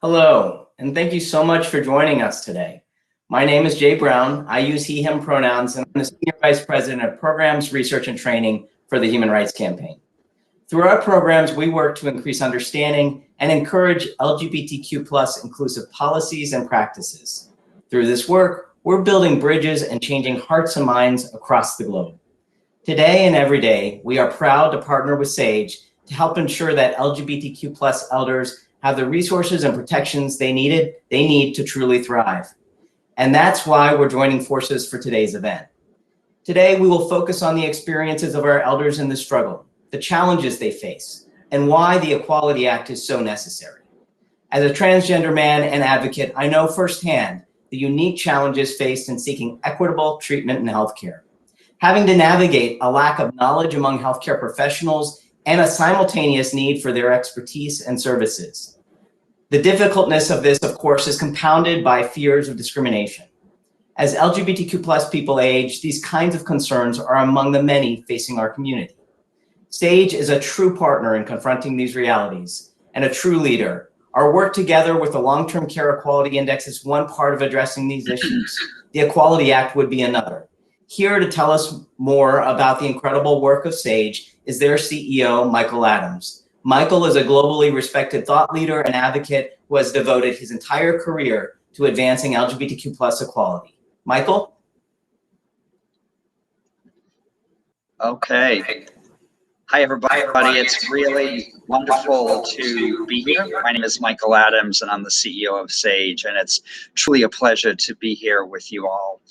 Hello, and thank you so much for joining us today. My name is Jay Brown. I use he, him pronouns, and I'm the Senior Vice President of Programs, Research, and Training for the Human Rights Campaign. Through our programs, we work to increase understanding and encourage LGBTQ+ inclusive policies and practices. Through this work, we're building bridges and changing hearts and minds across the globe. Today and every day, we are proud to partner with SAGE to help ensure that LGBTQ+ elders have the resources and protections they need to truly thrive. And that's why we're joining forces for today's event. Today, we will focus on the experiences of our elders in the struggle, the challenges they face, and why the Equality Act is so necessary. As a transgender man and advocate, I know firsthand the unique challenges faced in seeking equitable treatment in healthcare. Having to navigate a lack of knowledge among healthcare professionals and a simultaneous need for their expertise and services. The difficultness of this, of course, is compounded by fears of discrimination. As LGBTQ+ people age, these kinds of concerns are among the many facing our community. SAGE is a true partner in confronting these realities and a true leader. Our work together with the Long-Term Care Equality Index is one part of addressing these issues. The Equality Act would be another. Here to tell us more about the incredible work of SAGE is their CEO, Michael Adams. Michael is a globally respected thought leader and advocate who has devoted his entire career to advancing LGBTQ+ equality. Michael? Okay. Hi, everybody. It's really wonderful to be here. My name is Michael Adams, and I'm the CEO of SAGE, and it's truly a pleasure to be here with you all.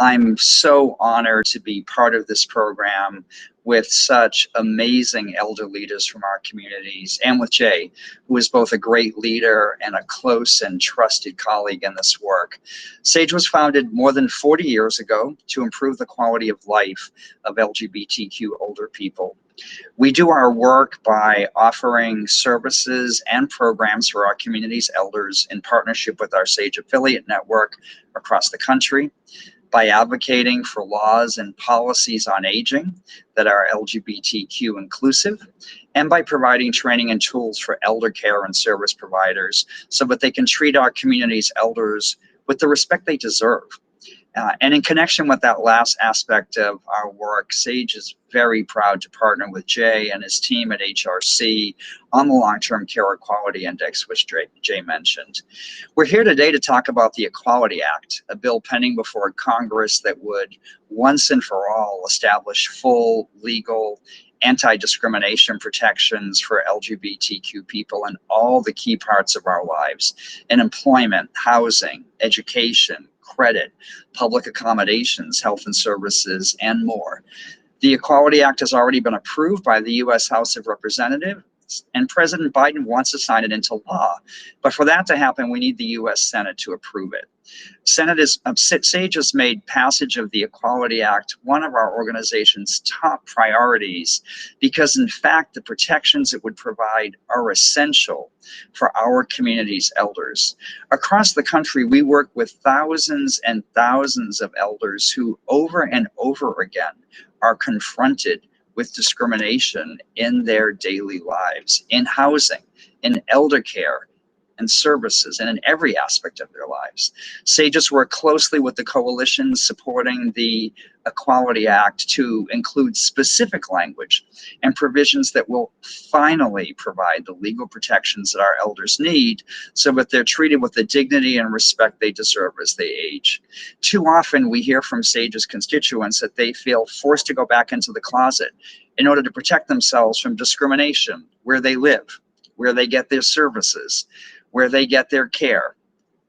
I'm so honored to be part of this program with such amazing elder leaders from our communities, and with Jay, who is both a great leader and a close and trusted colleague in this work. SAGE was founded more than 40 years ago to improve the quality of life of LGBTQ older people. We do our work by offering services and programs for our community's elders in partnership with our SAGE affiliate network across the country, by advocating for laws and policies on aging that are LGBTQ inclusive, and by providing training and tools for elder care and service providers so that they can treat our community's elders with the respect they deserve. And in connection with that last aspect of our work, SAGE is very proud to partner with Jay and his team at HRC on the Long-Term Care Equality Index, which Jay mentioned. We're here today to talk about the Equality Act, a bill pending before Congress that would once and for all establish full legal anti-discrimination protections for LGBTQ people in all the key parts of our lives, in employment, housing, education, credit, public accommodations, health and services, and more. The Equality Act has already been approved by the U.S. House of Representatives, and President Biden wants to sign it into law. But for that to happen, we need the U.S. Senate to approve it. SAGE has made passage of the Equality Act one of our organization's top priorities because, in fact, the protections it would provide are essential for our community's elders. Across the country, we work with thousands and thousands of elders who over and over again are confronted with discrimination in their daily lives, in housing, in elder care, and services, and in every aspect of their lives. SAGEs work closely with the coalitions supporting the Equality Act to include specific language and provisions that will finally provide the legal protections that our elders need so that they're treated with the dignity and respect they deserve as they age. Too often we hear from SAGEs constituents that they feel forced to go back into the closet in order to protect themselves from discrimination where they live, where they get their services, where they get their care.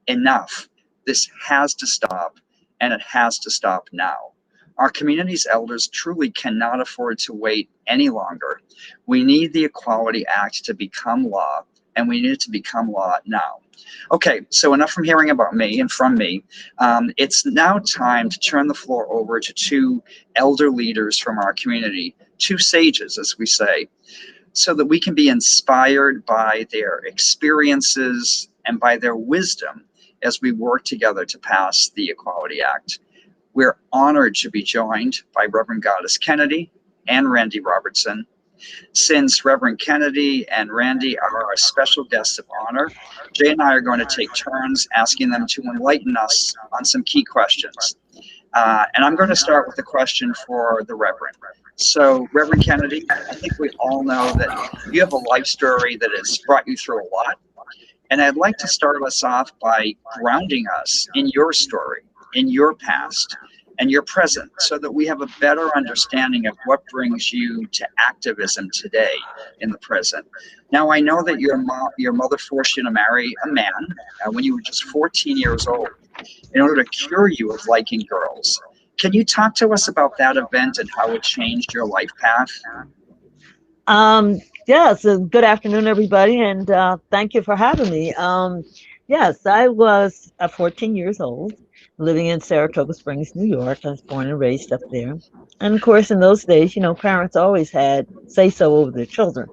Enough. This has to stop, and it has to stop now. Our community's elders truly cannot afford to wait any longer. We need the Equality Act to become law, and we need it to become law now. Okay, so enough from hearing about me and from me. It's now time to turn the floor over to two elder leaders from our community, two sages, as we say, so that we can be inspired by their experiences and by their wisdom as we work together to pass the Equality Act. We're honored to be joined by Reverend Kennedy and Randy Robertson. Since Reverend Kennedy and Randy are our special guests of honor, Jay and I are going to take turns asking them to enlighten us on some key questions. And I'm going to start with a question for the Reverend. So, Reverend Kennedy, I think we all know that you have a life story that has brought you through a lot. And I'd like to start us off by grounding us in your story, in your past, and your present, so that we have a better understanding of what brings you to activism today in the present. Now, I know that your mother forced you to marry a man when you were just 14 years old in order to cure you of liking girls. Can you talk to us about that event and how it changed your life path? Yes, good afternoon, everybody, and thank you for having me. Yes, I was 14 years old, living in Saratoga Springs, New York. I was born and raised up there. And of course, in those days, parents always had say-so over their children.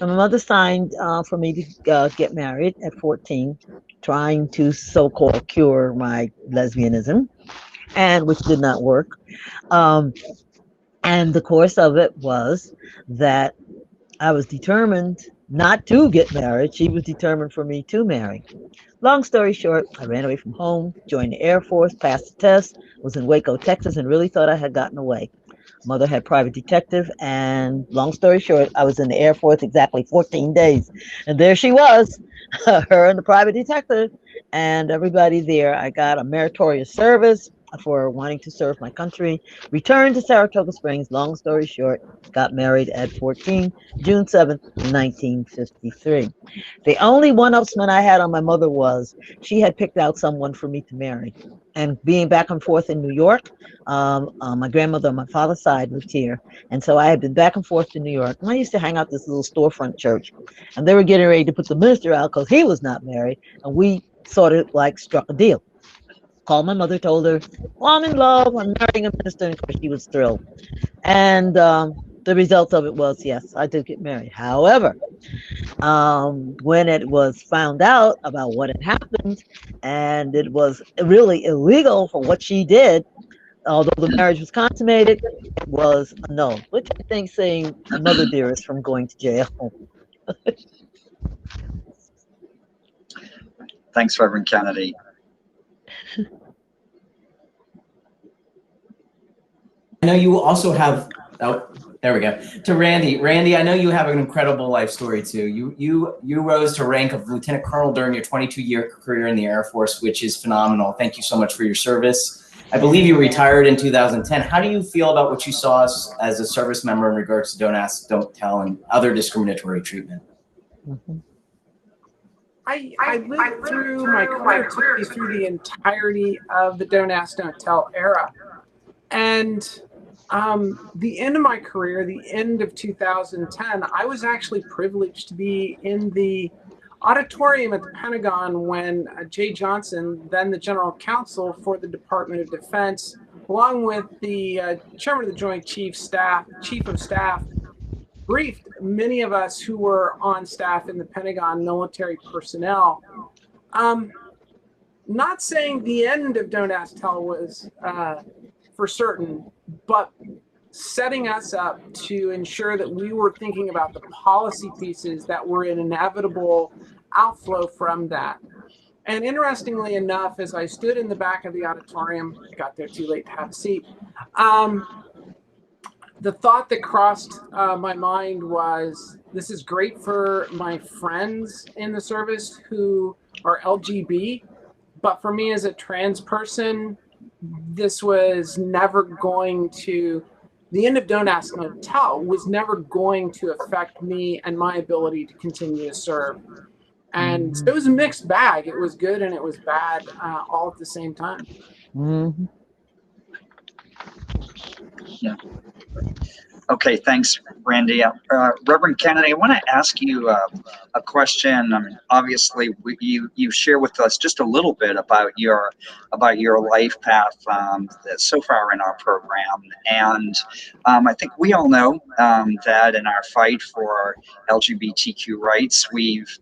And my mother signed for me to get married at 14, trying to so-called cure my lesbianism, and which did not work. And the course of it was that I was determined not to get married. She was determined for me to marry. Long story short, I ran away from home, joined the Air Force, passed the test, was in Waco, Texas, and really thought I had gotten away. Mother had private detective, and long story short, I was in the Air Force exactly 14 days. And there she was, her and the private detective, and everybody there. I got a meritorious service for wanting to serve my country, returned to Saratoga Springs, long story short, got married at 14, June 7th, 1953. The only one-upsman I had on my mother was she had picked out someone for me to marry. And being back and forth in New York, my grandmother on my father's side lived here. And so I had been back and forth to New York. And I used to hang out this little storefront church. And they were getting ready to put the minister out because he was not married. And we sort of like struck a deal. Called my mother, told her, well, I'm in love, I'm marrying a minister, and of course she was thrilled. And the result of it was, yes, I did get married. However, when it was found out about what had happened, and it was really illegal for what she did, although the marriage was consummated, it was annulled, which I think saved Mother Dearest from going to jail. Thanks, Reverend Kennedy. I know you also have, oh, there we go. To Randy. Randy, I know you have an incredible life story too. You rose to rank of Lieutenant Colonel during your 22-year career in the Air Force, which is phenomenal. Thank you so much for your service. I believe you retired in 2010. How do you feel about what you saw as a service member in regards to Don't Ask, Don't Tell, and other discriminatory treatment? Mhm. I lived through my career, took me through the entirety of the Don't Ask, Don't Tell era. And the end of my career, the end of 2010, I was actually privileged to be in the auditorium at the Pentagon when Jay Johnson, then the General Counsel for the Department of Defense, along with the Chairman of the Joint Chief of Staff, briefed many of us who were on staff in the Pentagon, military personnel. Not saying the end of Don't Ask, Tell was for certain, but setting us up to ensure that we were thinking about the policy pieces that were an inevitable outflow from that. And interestingly enough, as I stood in the back of the auditorium, I got there too late to have a seat, the thought that crossed my mind was, this is great for my friends in the service who are LGB, but for me as a trans person, this was never going to, the end of Don't Ask, Don't Tell was never going to affect me and my ability to continue to serve. And so it was a mixed bag. It was good and it was bad all at the same time. Mm-hmm. Yeah. Okay, thanks, Randy. Reverend Kennedy, I want to ask you a question. Obviously, you share with us just a little bit about your life path so far in our program, and I think we all know that in our fight for LGBTQ rights, we've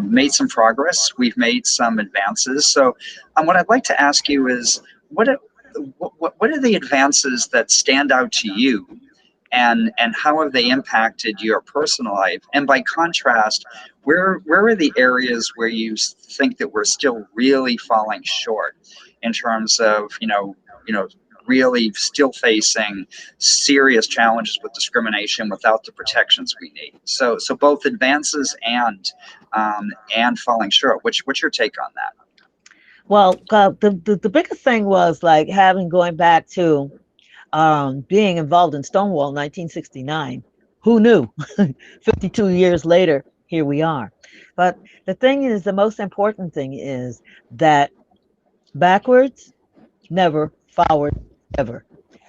made some progress. We've made some advances. So, what I'd like to ask you is, what are the advances that stand out to you and how have they impacted your personal life? And by contrast, where are the areas where you think that we're still really falling short in terms of, really still facing serious challenges with discrimination without the protections we need? So both advances and falling short. What's your take on that? Well, the biggest thing was like going back to being involved in Stonewall in 1969. Who knew? 52 years later, here we are. But the thing is, the most important thing is that backwards, never, forward, ever.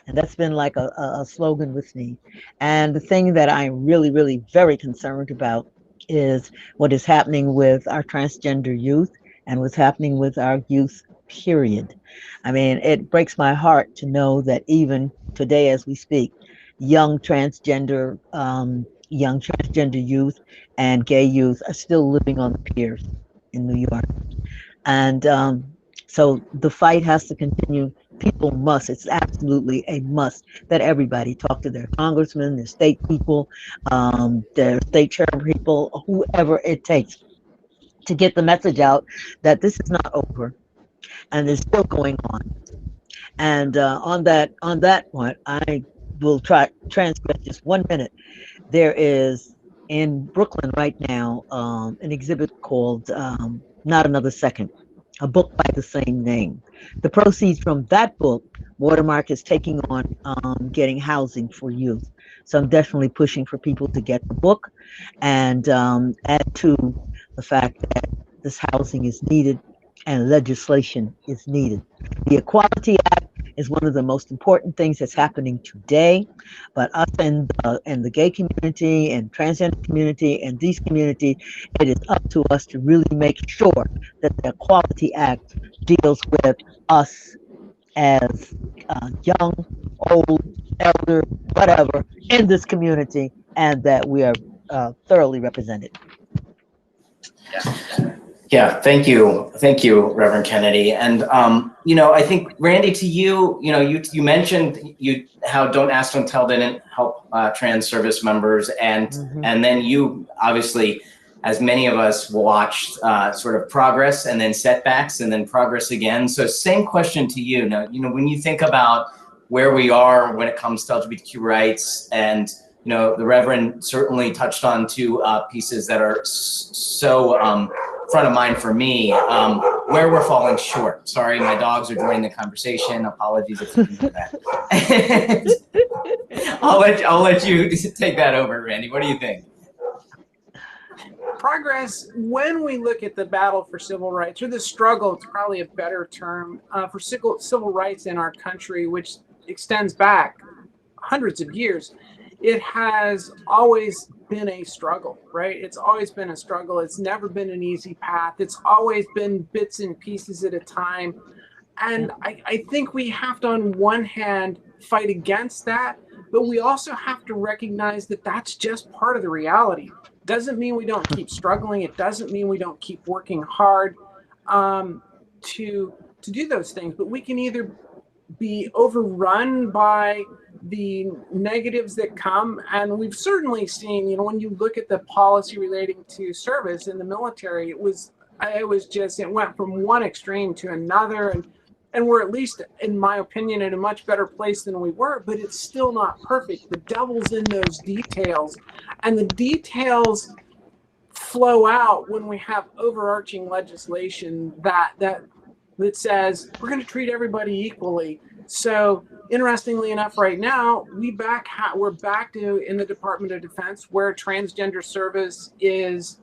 And that's been like a slogan with me. And the thing that I'm really, really very concerned about is what is happening with our transgender youth and what's happening with our youth, period. I mean, it breaks my heart to know that even today as we speak, young transgender youth and gay youth are still living on the piers in New York. And so the fight has to continue. People must, it's absolutely a must that everybody talk to their congressmen, their state people, their state chair people, whoever it takes to get the message out that this is not over and it's still going on. And on that point, I will transcribe just 1 minute. There is in Brooklyn right now an exhibit called Not Another Second, a book by the same name. The proceeds from that book, Watermark is taking on getting housing for youth. So I'm definitely pushing for people to get the book and add to the fact that this housing is needed and legislation is needed. The Equality Act is one of the most important things that's happening today, but us and the gay community and transgender community and these community, it is up to us to really make sure that the Equality Act deals with us as young, old, elder, whatever, in this community, and that we are thoroughly represented. Yeah, thank you, Reverend Kennedy. And I think Randy, to you, you mentioned how Don't Ask, Don't Tell didn't help trans service members, and then you obviously, as many of us, watched sort of progress and then setbacks and then progress again. So same question to you. Now, when you think about where we are when it comes to LGBTQ rights, and the Reverend certainly touched on two pieces that are so front of mind for me, where we're falling short. Sorry, my dogs are joining the conversation. Apologies if you can hear that. I'll let you take that over, Randy. What do you think? Progress, when we look at the battle for civil rights, or the struggle, it's probably a better term, for civil rights in our country, which extends back hundreds of years, it has always been a struggle, right? It's always been a struggle. It's never been an easy path. It's always been bits and pieces at a time. And I think we have to, on one hand, fight against that, but we also have to recognize that that's just part of the reality. Doesn't mean we don't keep struggling. It doesn't mean we don't keep working hard to do those things, but we can either be overrun by the negatives that come, and we've certainly seen, when you look at the policy relating to service in the military, it went from one extreme to another, and we're, at least in my opinion, in a much better place than we were, but it's still not perfect. The devil's in those details, and the details flow out when we have overarching legislation that says we're going to treat everybody equally. So interestingly enough, right now, we're back to in the Department of Defense where transgender service is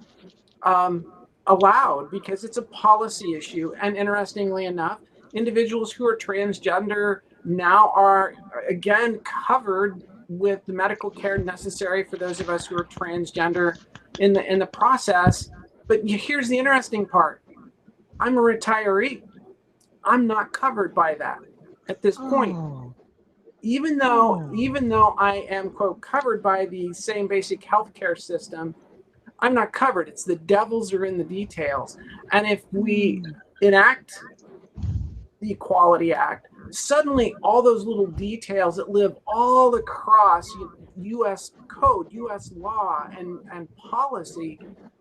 allowed because it's a policy issue. And interestingly enough, individuals who are transgender now are again covered with the medical care necessary for those of us who are transgender in the process. But here's the interesting part. I'm a retiree. I'm not covered by that at this point. Even though I am, quote, covered by the same basic healthcare system, I'm not covered. It's the devils are in the details. And if we enact the Equality Act, suddenly all those little details that live all across U.S. code, U.S. law, and policy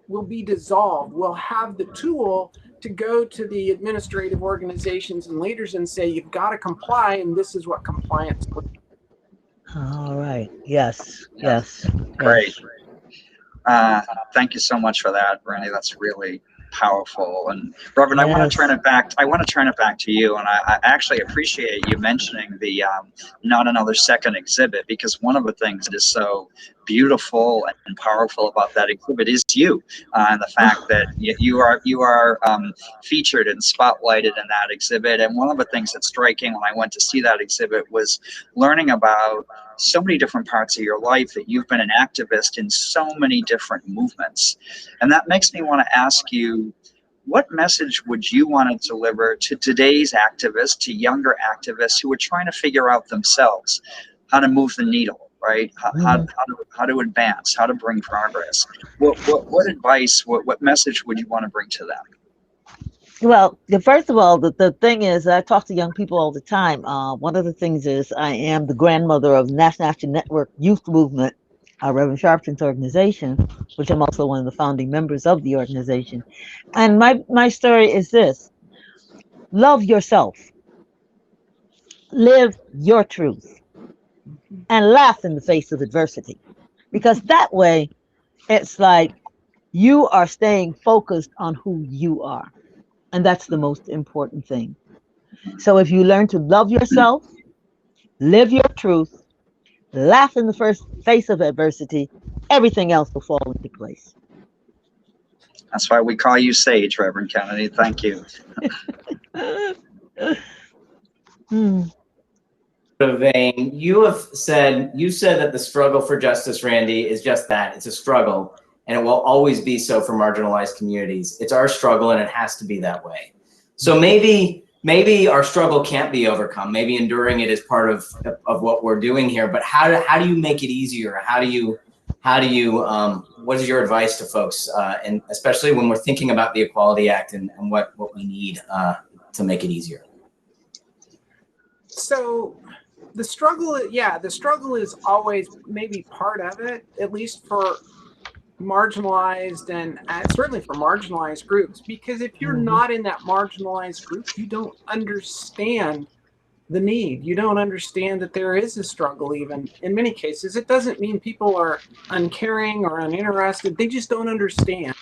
will be dissolved. We'll have the tool to go to the administrative organizations and leaders and say, you've got to comply, and this is what compliance looks like. All right. Yes. Yes. Great. Yes. Thank you so much for that, Randy. That's really powerful. And Reverend, Yes. I want to turn it back to you. And I actually appreciate you mentioning the Not Another Second exhibit, because one of the things that is so beautiful and powerful about that exhibit is you, and the fact that you are featured and spotlighted in that exhibit. And one of the things that's striking when I went to see that exhibit was learning about so many different parts of your life, that you've been an activist in so many different movements. And that makes me want to ask you, what message would you want to deliver to today's activists, to younger activists who are trying to figure out themselves how to move the needle, right? How to advance, how to bring progress? What advice, what message would you want to bring to them? Well, first of all, the thing is, I talk to young people all the time. One of the things is I am the grandmother of National Action Network Youth Movement, Reverend Sharpton's organization, which I'm also one of the founding members of the organization. And my story is this: love yourself, live your truth, and laugh in the face of adversity. Because that way, it's like you are staying focused on who you are. And that's the most important thing. So if you learn to love yourself, live your truth, laugh in the face of adversity, everything else will fall into place. That's why we call you Sage, Reverend Kennedy. Thank you. Vein, you said that the struggle for justice, Randy, is just that. It's a struggle, and it will always be so for marginalized communities. It's our struggle, and it has to be that way. So maybe our struggle can't be overcome. Maybe enduring it is part of what we're doing here. But how do you make it easier? What is your advice to folks, and especially when we're thinking about the Equality Act and what we need to make it easier? So the struggle is always maybe part of it, at least for marginalized and certainly for marginalized groups, because if you're not in that marginalized group, you don't understand the need. You don't understand that there is a struggle. Even in many cases, it doesn't mean people are uncaring or uninterested. They just don't understand.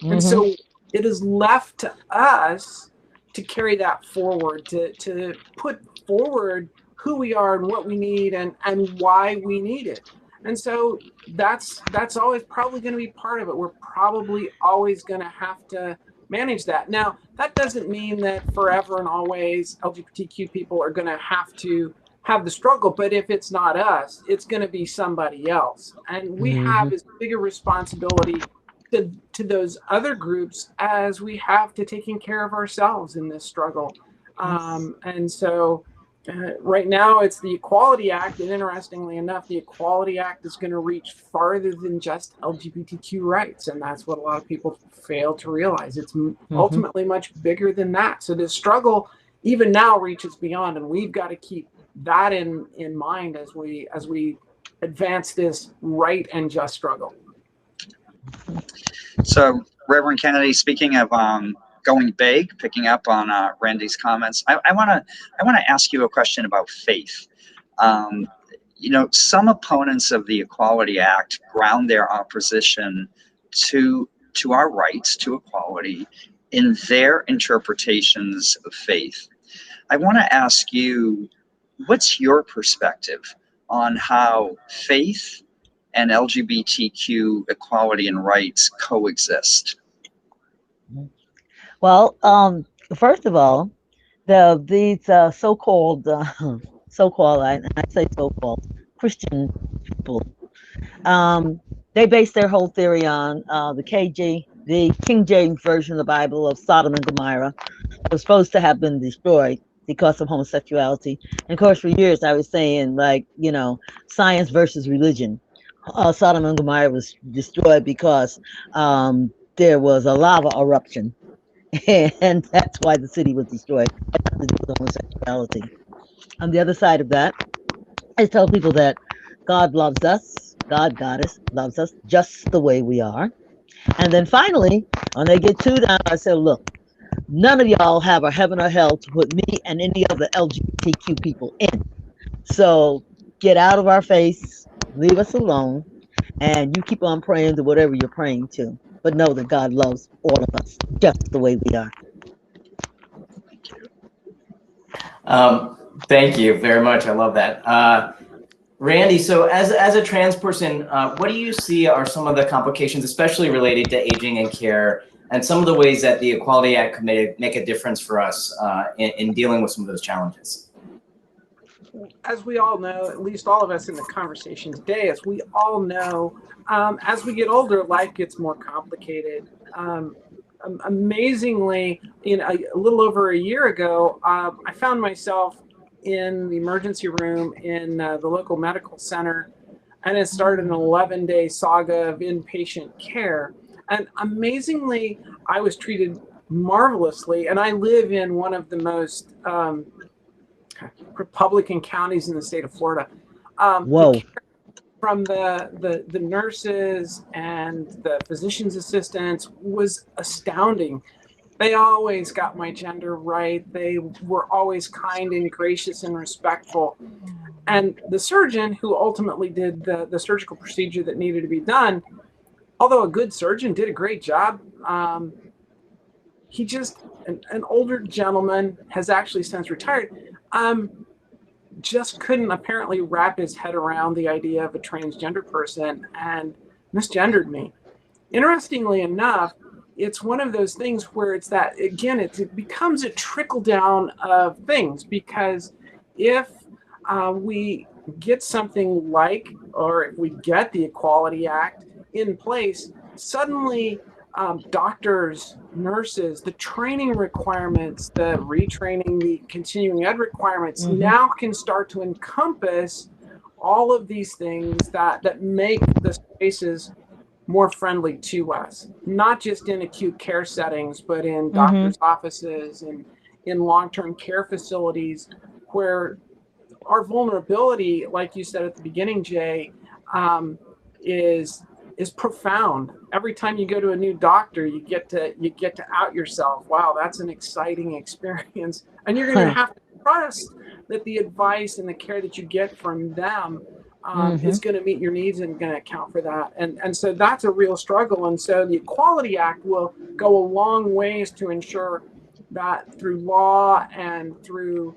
And so it is left to us to carry that forward, to put forward who we are and what we need and why we need it. And so that's always probably going to be part of it. We're probably always going to have to manage that. Now, that doesn't mean that forever and always LGBTQ people are going to have the struggle, but if it's not us, it's going to be somebody else. And we have as big a responsibility to those other groups as we have to taking care of ourselves in this struggle. And so right now it's the Equality Act, and interestingly enough, the Equality Act is going to reach farther than just LGBTQ rights, and that's what a lot of people fail to realize. It's ultimately much bigger than that. So this struggle even now reaches beyond, and we've got to keep that in mind as we advance this right and just struggle. So, Reverend Kennedy, speaking of going big, picking up on Randy's comments, I want to ask you a question about faith. Some opponents of the Equality Act ground their opposition to our rights to equality in their interpretations of faith. I want to ask you, what's your perspective on how faith and LGBTQ equality and rights coexist? Well, first of all, these so-called I say so-called Christian people, they base their whole theory on the King James version of the Bible of Sodom and Gomorrah. It was supposed to have been destroyed because of homosexuality. And of course, for years I was saying, science versus religion. Sodom and Gomorrah was destroyed because there was a lava eruption, and that's why the city was destroyed. It had to do with homosexuality. On the other side of that, I tell people that God loves us. God, Goddess, loves us just the way we are. And then finally, when they get too down, I say, look, none of y'all have a heaven or hell to put me and any other LGBTQ people in. So get out of our face, leave us alone, and you keep on praying to whatever you're praying to. But know that God loves all of us just the way we are. Thank you very much. I love that. Randy, so as a trans person, what do you see are some of the complications, especially related to aging and care, and some of the ways that the Equality Act could make a difference for us in dealing with some of those challenges? As we all know, at least all of us in the conversation today, as we all know, as we get older, life gets more complicated. Amazingly, a little over a year ago, I found myself in the emergency room in the local medical center, and it started an 11-day saga of inpatient care. And amazingly, I was treated marvelously, and I live in one of the most Republican counties in the state of Florida. Whoa. From the nurses and the physician's assistants was astounding. They always got my gender right. They were always kind and gracious and respectful. And the surgeon who ultimately did the surgical procedure that needed to be done, although a good surgeon, did a great job. He just, an older gentleman, has actually since retired, just couldn't apparently wrap his head around the idea of a transgender person and misgendered me. Interestingly enough, it's one of those things where it's that, again, it becomes a trickle down of things, because if we get something like, or if we get the Equality Act in place, suddenly doctors, nurses, the training requirements, the retraining, the continuing ed requirements now can start to encompass all of these things that make the spaces more friendly to us, not just in acute care settings, but in doctors' offices and in long-term care facilities, where our vulnerability, like you said at the beginning, Jay, is profound. Every time you go to a new doctor, you get to out yourself. Wow, that's an exciting experience, and you're going to have to trust that the advice and the care that you get from them is going to meet your needs and going to account for that. And so that's a real struggle. And so the Equality Act will go a long ways to ensure that through law and through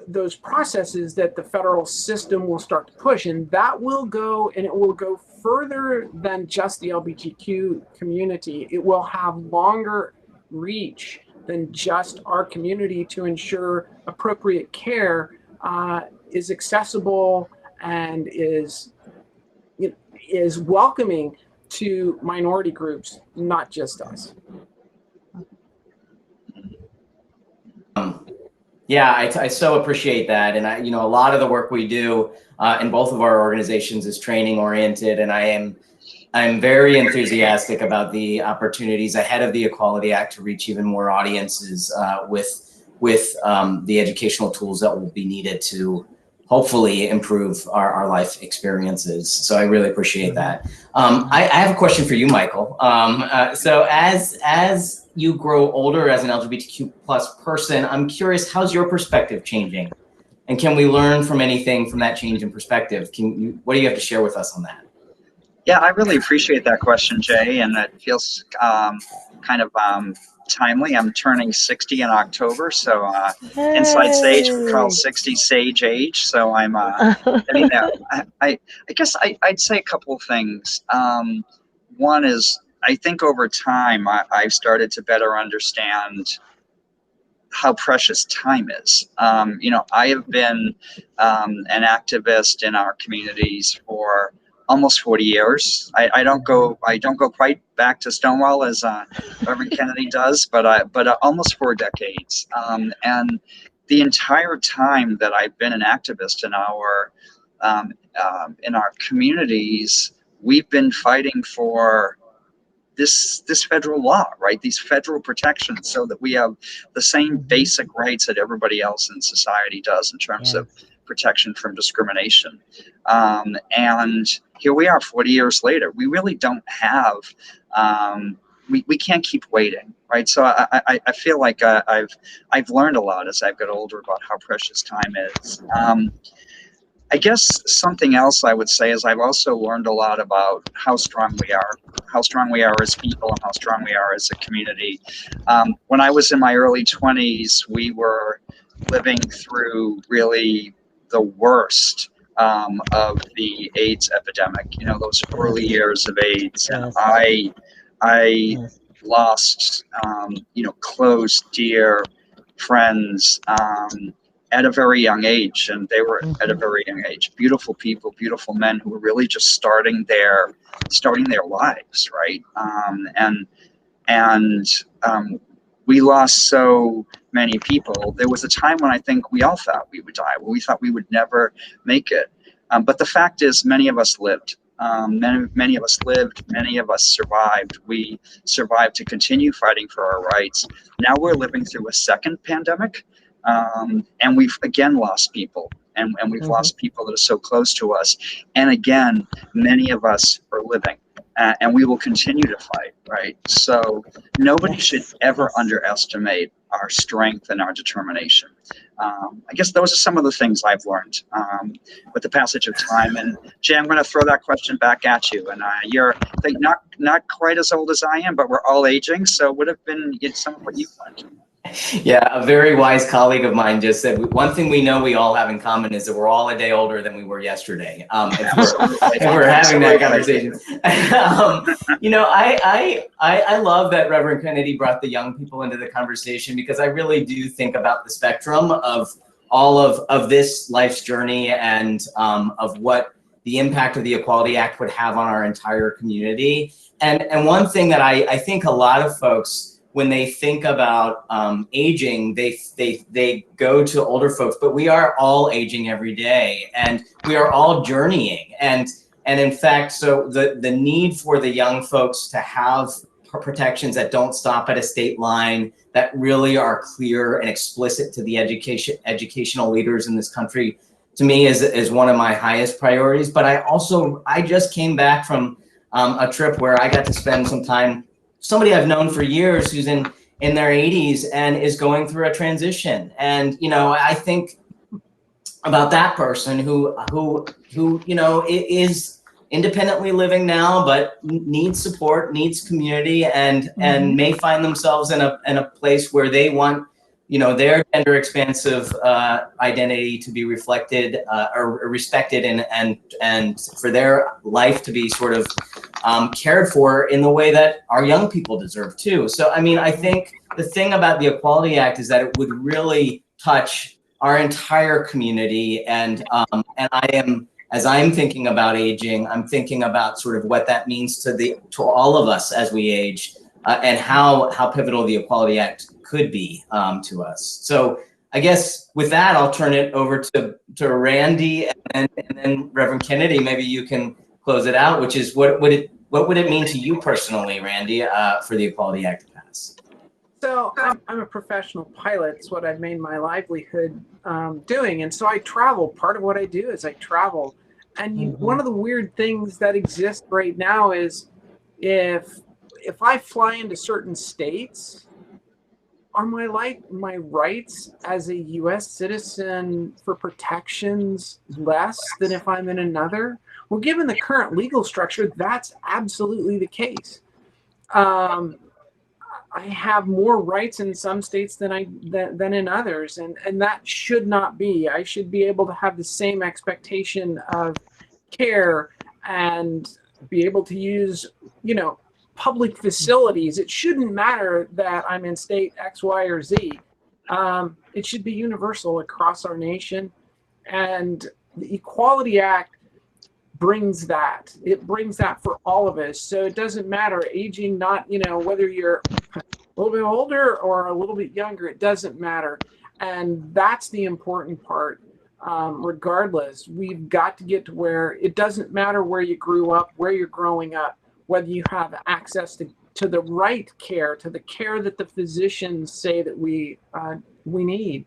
those processes that the federal system will start to push. And that will go, and it will go further than just the LGBTQ community. It will have longer reach than just our community to ensure appropriate care is accessible and is welcoming to minority groups, not just us. Yeah, I so appreciate that. And a lot of the work we do in both of our organizations is training oriented. And I'm very enthusiastic about the opportunities ahead of the Equality Act to reach even more audiences with the educational tools that will be needed to hopefully improve our life experiences. So I really appreciate that. I have a question for you, Michael. So as you grow older as an LGBTQ plus person, I'm curious, how's your perspective changing? And can we learn from anything from that change in perspective? What do you have to share with us on that? Yeah, I really appreciate that question, Jay, and it feels kind of timely. I'm turning 60 in October, so inside Sage we call 60 Sage age. So I'm, I guess I'd say a couple of things. One is, I think over time I've started to better understand how precious time is. I have been an activist in our communities for almost 40 years. I don't go quite back to Stonewall as Reverend Kennedy does, but almost 4 decades. And the entire time that I've been an activist in our communities, we've been fighting for this federal law, right? These federal protections, so that we have the same basic rights that everybody else in society does in terms of protection from discrimination. And here we are 40 years later. We really don't have, we can't keep waiting, right? So I feel like I've learned a lot as I've got older about how precious time is. I guess something else I would say is I've also learned a lot about how strong we are as people, and how strong we are as a community. When I was in my early 20s, we were living through really the worst of the AIDS epidemic, you know, those early years of AIDS. And I lost, you know, close, dear friends at a very young age, and they were at a very young age. Beautiful people, beautiful men who were really just starting their lives, right? We lost so many people. There was a time when I think we all thought we would die, when we thought we would never make it. But the fact is, many of us lived. Many of us lived, many of us survived. We survived to continue fighting for our rights. Now we're living through a second pandemic, and we've again lost people, and we've lost people that are so close to us. And again, many of us are living, and we will continue to fight, right? So nobody should ever underestimate our strength and our determination. I guess those are some of the things I've learned with the passage of time. And Jay, I'm going to throw that question back at you. And you're, I think, not quite as old as I am, but we're all aging. So would have been some of what you've learned. Yeah, a very wise colleague of mine just said, one thing we know we all have in common is that we're all a day older than we were yesterday. If we're having that conversation. You know, I love that Reverend Kennedy brought the young people into the conversation, because I really do think about the spectrum of all of this life's journey, and of what the impact of the Equality Act would have on our entire community. And one thing that I think a lot of folks, when they think about aging, they go to older folks, but we are all aging every day, and we are all journeying. And in fact, so the need for the young folks to have protections that don't stop at a state line, that really are clear and explicit to the educational leaders in this country, to me is one of my highest priorities. But I just came back from a trip where I got to spend some time, somebody I've known for years who's in their 80s and is going through a transition. And, you know, I think about that person who you know, is independently living now, but needs support, needs community, and may find themselves in a place where they want, you know, their gender expansive identity to be reflected or respected, and for their life to be sort of cared for in the way that our young people deserve too. So, I mean, I think the thing about the Equality Act is that it would really touch our entire community. And I am, as I'm thinking about aging, I'm thinking about sort of what that means to all of us as we age, and how pivotal the Equality Act could be to us. So I guess with that, I'll turn it over to Randy, and then Reverend Kennedy. Maybe you can close it out, which is what would it mean to you personally, Randy, for the Equality Act to pass? So I'm a professional pilot. It's what I've made my livelihood doing. And so I travel. Part of what I do is I travel. And one of the weird things that exists right now is if I fly into certain states, are my rights as a U.S. citizen for protections less than if I'm in another? Well, given the current legal structure, that's absolutely the case. I have more rights in some states than in others, and that should not be. I should be able to have the same expectation of care and be able to use, you know, public facilities. It shouldn't matter that I'm in state X, Y, or Z. It should be universal across our nation, and the Equality Act brings that. It brings that for all of us. So it doesn't matter aging, not, you know, whether you're a little bit older or a little bit younger, it doesn't matter. And that's the important part. Regardless, we've got to get to where it doesn't matter where you grew up, where you're growing up, whether you have access to the right care, to the care that the physicians say that we need.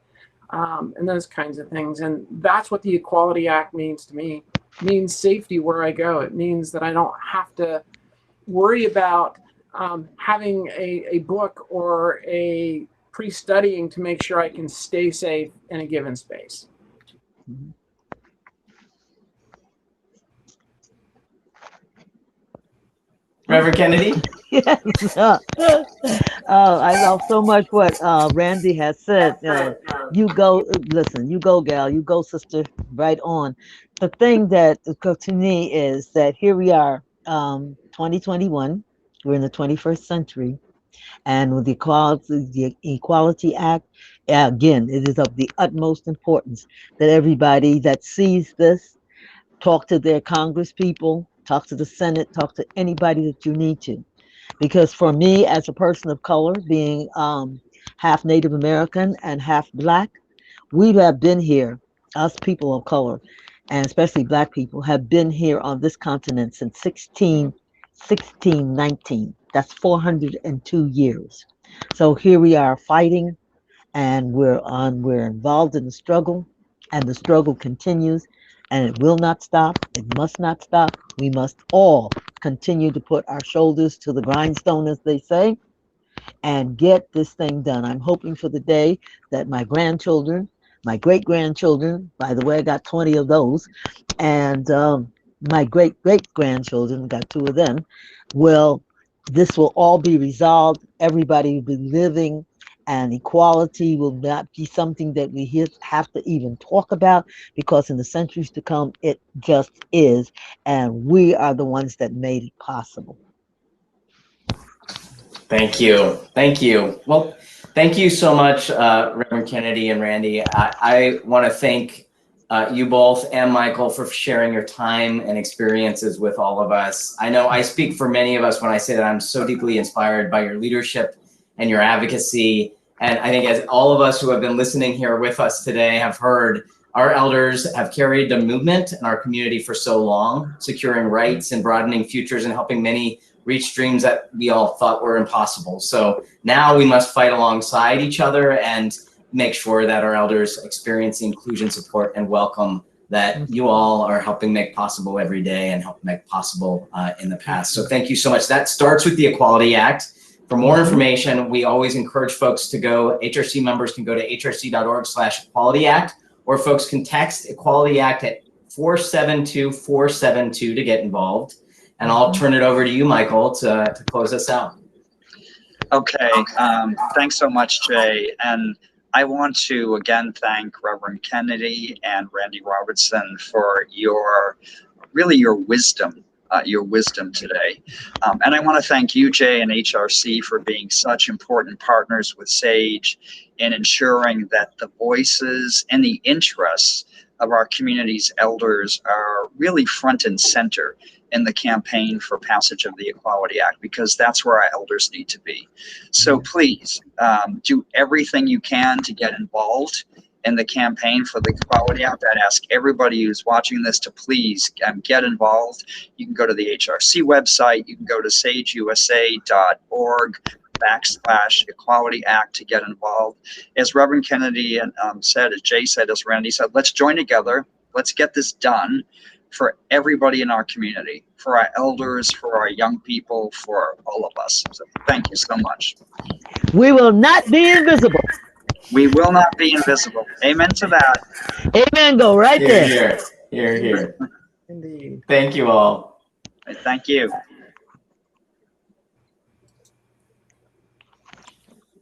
and those kinds of things. And that's what the Equality Act means to me. It means safety where I go. It means that I don't have to worry about having a book or a pre-studying to make sure I can stay safe in a given space. Reverend Kennedy? Yes. I love so much what Randy has said. You go, listen, you go, gal, you go, sister, right on. The thing that to me is that here we are, 2021, we're in the 21st century, and with the Equality Act, again, it is of the utmost importance that everybody that sees this talk to their Congress people, talk to the Senate, talk to anybody that you need to. Because for me, as a person of color, being half Native American and half Black, we have been here, us people of color, and especially Black people, have been here on this continent since 1619. That's 402 years. So here we are fighting, and we're involved in the struggle, and the struggle continues, and it will not stop. It must not stop. We must all continue to put our shoulders to the grindstone, as they say, and get this thing done. I'm hoping for the day that my grandchildren, my great-grandchildren, by the way, I got 20 of those, and my great-great-grandchildren, got 2 of them, this will all be resolved. Everybody will be living, and equality will not be something that we have to even talk about, because in the centuries to come, it just is, and we are the ones that made it possible. Thank you. Thank you. Well, thank you so much, Reverend Kennedy and Randy. I want to thank you both and Michael for sharing your time and experiences with all of us. I know I speak for many of us when I say that I'm so deeply inspired by your leadership and your advocacy. And I think as all of us who have been listening here with us today have heard, our elders have carried the movement in our community for so long, securing rights and broadening futures and helping many reach dreams that we all thought were impossible. So now we must fight alongside each other and make sure that our elders experience the inclusion, support, and welcome that you all are helping make possible every day and help make possible in the past. So thank you so much. That starts with the Equality Act. For more information, we always encourage folks to go, HRC members can go to hrc.org/Equality Act, or folks can text Equality Act at 472-472 to get involved. And I'll turn it over to you, Michael, to close us out. Okay, thanks so much, Jay. And I want to again thank Reverend Kennedy and Randy Robertson for your wisdom today. And I want to thank you, Jay, and HRC for being such important partners with SAGE in ensuring that the voices and the interests of our community's elders are really front and center in the campaign for passage of the Equality Act, because that's where our elders need to be. So please do everything you can to get involved in the campaign for the Equality Act. I'd ask everybody who's watching this to please get involved. You can go to the HRC website. You can go to sageusa.org/Equality Act to get involved. As Reverend Kennedy said, as Jay said, as Randy said, let's join together. Let's get this done for everybody in our community, for our elders, for our young people, for all of us. So thank you so much. We will not be invisible. We will not be invisible. Amen to that. Amen. Go right there. Here. Indeed. Thank you all. Thank you.